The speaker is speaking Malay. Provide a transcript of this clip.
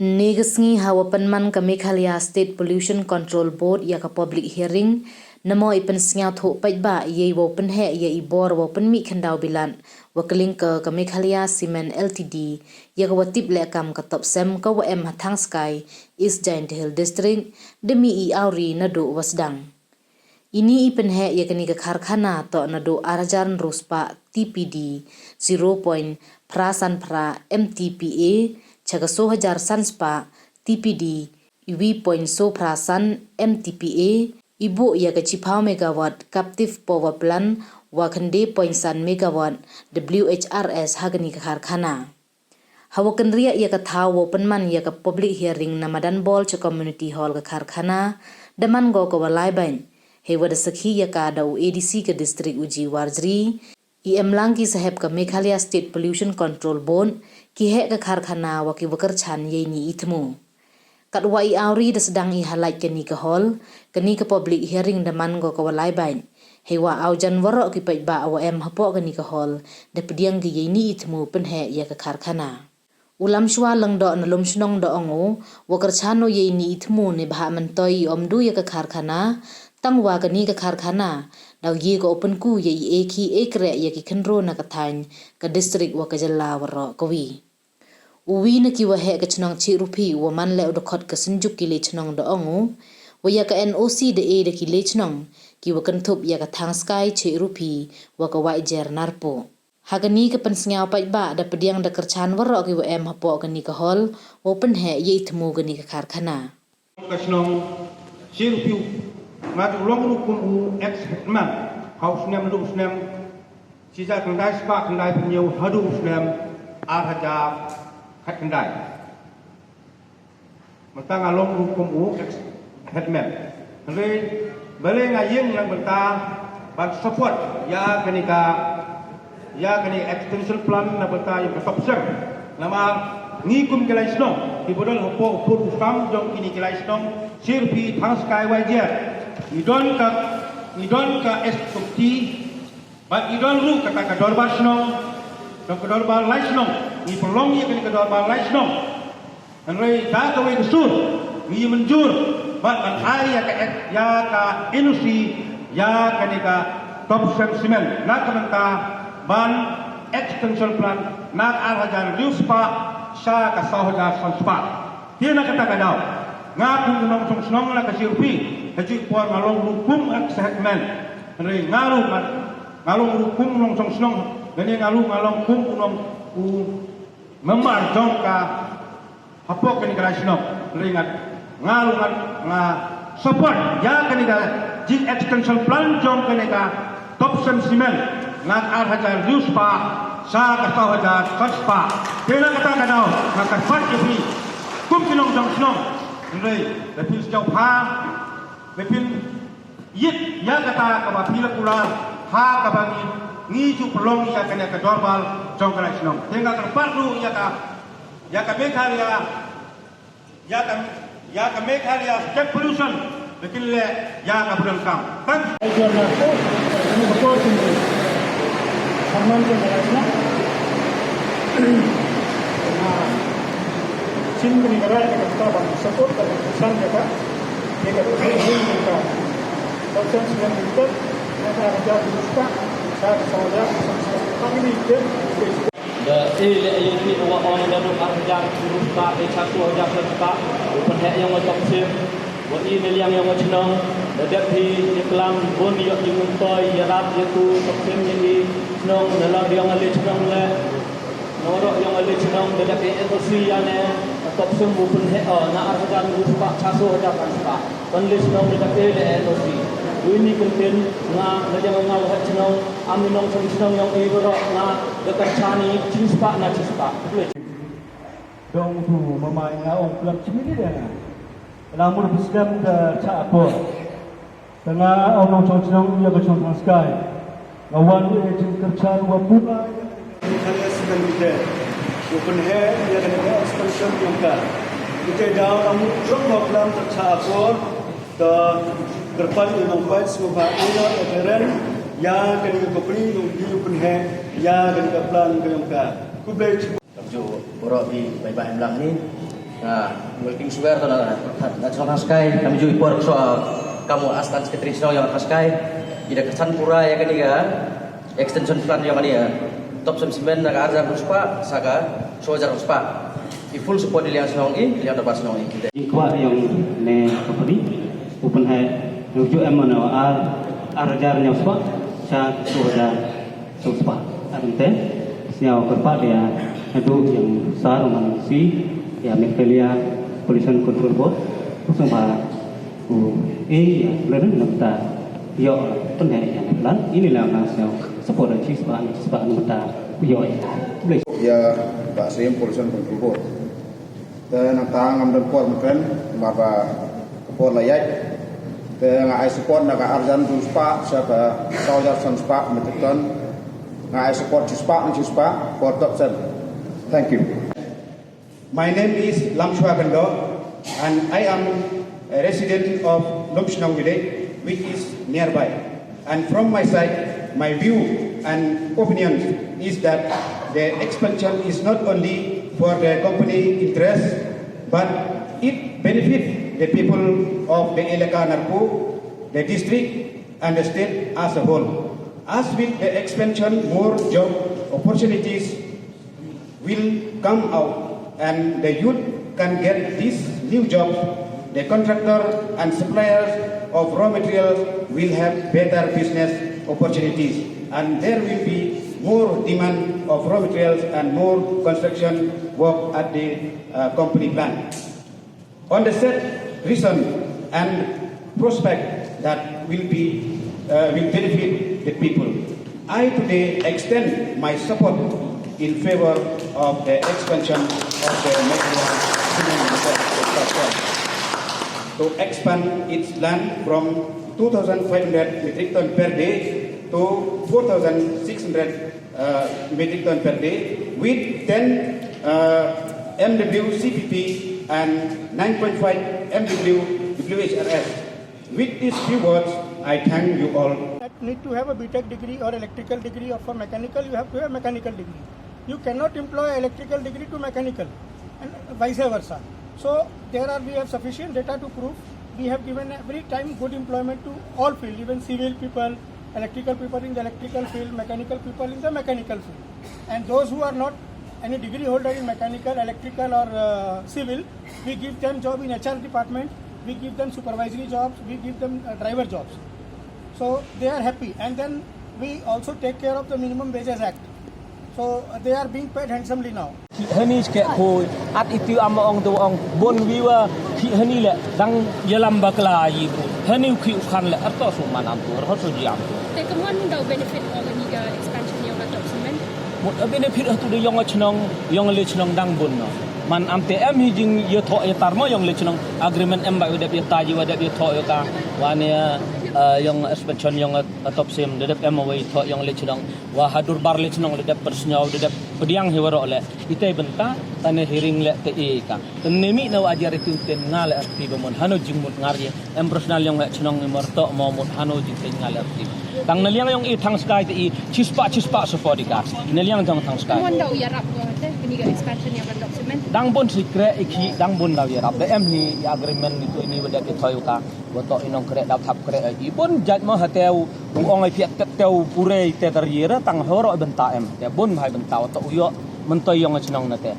Negasngi hawa penman ka Meghalaya State Pollution Control Board ya ka public hearing namo ipen sngau tho pai ba ye wo pen he ye ibor wo pen mi khandau bilan wakeling ka Meghalaya Cement Ltd ya ka watip le kam ka top sem ka wa em hathang sky East Giant Hill District demi I auri nado wasdang ini ipen he ya kani ka kharkhana to nado arjan ruspa TPD 0.0 MTPA Chaga 100,000 sanspa TPD iwi point so prasan MTPA ibu ya ka chipau megawatt captive power plant wa khande point san megawatt WHRS hagani ka kharkhana hawakan ria ya ka thawo penman ya ka public hearing namadan bol cha community hall ka kharkhana daman go ko walai bain hewada sakhi ya ka dau ADC ka district uji warjri Langki sahab ka Meghalaya State Pollution Control Board ki he ka kharkhana wa ki wakar chan ye ni ithmu katwa I auri da sedang I halai kani ka hall kani ka public hearing da man go ka walai bain hewa aujan waro ki pai ba wa em hapo kani ka hall da pediang ki ye ni ithmu pen he ya ka kharkhana ulam shwa lang do na lum shnong do ongo wakar chano ye ni ithmu ne bha man toi omdu ya ka kharkhana tangwa kani ka kharkhana daw ye ko open ku ye eki ekre ye ki khenro na ka thain ka district wa ka jalla waro kawi uwi na ki wa he ka chnong chi rupi wa man le do khot ka sinjuk ki le chnong do ongu wa ya ka NOC de e de ki le chnong ki wa kan thup ya ka thang sky chi rupi wa ka wai jer narpo hagani ka pan sngau pai ba da pediang da karchan waro ki wa em hapo ka ni ka hol open he ye thmu ka ni ka kharkhana ka chnong chi rupi ngat long ru kum u ex man haus nem lu snem chi ja kan dai spa kan dai pneu hadu snem a haja khat kan dai matang long ru kum u ex headman re bale nga yeng lang banta ban support ya kani extension plan na banta yung top sem nama ni kum kelai snong ki bodol hopo pur usam jong kini kelai snong sirpi thang sky wajer idon ka estukti bat idon ru kata ka dorbar snong dong ka dorbar lai snong ni prolong ye ka dorbar lai snong anrei ta ka we kusur ni menjur bat an ai ya ka industri ya ka top sem cement na ka menta ban extension plan na arhajan ruspa sa ka sahoja sanspa tiana kata ka daw nga kung nong song snong la ka sirpi haji puan ngalong hukum ak segmen re ngalong hukum nong song snong gani ngalong hukum nong u memar jong ka hapok ni kala snong re ngalong nga support ya kani ka jik extension plan jong kani ka top sem cement ngat ar hajar ruspa sa ka taw hajar saspa tena kata ka daw nga ka fat ipi kum kinong jong snong re tapi sejauh Bepin yit ya kata kaba pila kula ha kaba ni ju pelong ya kena ke dorbal jong kala snong tengah terparlu ya ka Meghalaya State Pollution bepin le ya ka bulan kam kan ajarna ko ini betul sendiri Harman ke Malaysia Chin ke negara yang kita bang support dan pesan mereka ये कहते हैं हिल मिलता है बच्चों से मिलकर ऐसा राजा दुष्टा साथ समाजा कभी नहीं थे the ele wa on da no arja rupa e chaku aja serta pen yang wa topsim wa ini yang chnong da depthi iklam bon yo jung toy yarap yetu topsim ni chnong nala yang ale chnong le noro yang ale chnong da depthi ekosi yane topsim bu pen na arja rupa chaku aja serta Panlis nong dekat ele NOC. Ini konten nga najang nga lahat chnong aminong chnong yang ibro nga dekat chani chispa na chispa. Dong tu mamai nga ong club chimini dia. Lamun bisdam da cha apo. Tengah ong chnong ya ka chnong sky. Ngawan ni jin kerja wa pula kali sedang kita. Open hair ya dengan extension yang ka. Kita dah lamun jong program cha apo ke depan yang baik semua ini adalah yang kini company yang di open hand yang kini plan ke yang ka. Kublai Kapjo borok di baik-baik belang ni Mulking swear to na chong haskai kami juga por so kamu astan sekretari so yang haskai ida kesan pura ya kaniga extension plan yang dia top semen naga arja ruspa saga so jar ruspa i full support dia yang song i yang dapat song i Ikwa yang ne kapadi open hai nuju emana arjar nyospa sa sudah suspa ante siau kerpa dia itu yang sar mansi ya Mekelia Pollution Control Board kusung ba ya leren namta yo tunai yang plan inilah masih support cispa namta yo ya Basim Pollution Control Board dan tang am dan por meken maba por layat dan ai support naga arjan tu spa siapa saujar san spa meteton ngai support cispa for top sen. Thank you. My name is Lamshua Gando and I am a resident of Lumshnong village, which is nearby. And from my side, my view and opinion is that the expansion is not only for the company interest, but it benefits the people of the Elaka Narku, the district and the state as a whole. As with the expansion, more job opportunities will come out and the youth can get these new jobs. The contractor and suppliers of raw materials will have better business opportunities and there will be more demand of raw materials and more construction work at the company plant. On the said reason and prospect that will benefit the people, I today extend my support in favor of the expansion of the Mekelia cement manufacturing to expand its land from 2,500 metric ton per day to 4,600 metric ton per day with 10 MW CPP and 9.5 MW WHRS. With these few words, I thank you all. Need to have a BTech degree or electrical degree, or for mechanical you have to have mechanical degree. You cannot employ electrical degree to mechanical and vice versa. So we have sufficient data to prove. We have given every time good employment to all field, even civil people, electrical people in the electrical field, mechanical people in the mechanical field. And those who are not any degree holder in mechanical, electrical or civil, we give them job in HR department, we give them supervisory jobs, we give them driver jobs. So they are happy, and then we also take care of the Minimum Wages Act. So they are being paid handsomely now. Hani sekek koi at itu ama ong tu ong bon wiwa hani le dang yalam bakla yi hani ki kan le arto su manam tu ro su jiam tu. Te kemuan dau benefit organiga expansion yang atau semen. Mut benefit tu de yang le chnong dang bon no. Man MTM hi jing ye tho ye tarmo yang le chnong agreement em ba de ye taji wa de ye tho yo ka wa ne yang expansion yang top sim de em away tho yang le chnong wa hadur bar le chnong le de persnyau de pediang hiwaro le ite benta tane hearing le te e ka nemi no ajar itu ten ngale arti bomon hano jingmut ngarye em personal yang chnong morto momut hano jing ten ngale arti tang naliang yang i thang sky te i chispa sofodika naliang tang sky Kemuan dau ya rap ko te keniga expansion yang atau semen. dang bon sikre iki dang bon daw yarap de em ni agreement itu ini wada ke thoyuka woto inong kre daw thap kre i bon jat mo hateu ong ai piat teu pure te tar yera tang horo benta em te bon bhai benta woto uyo mentoy yang chnong na te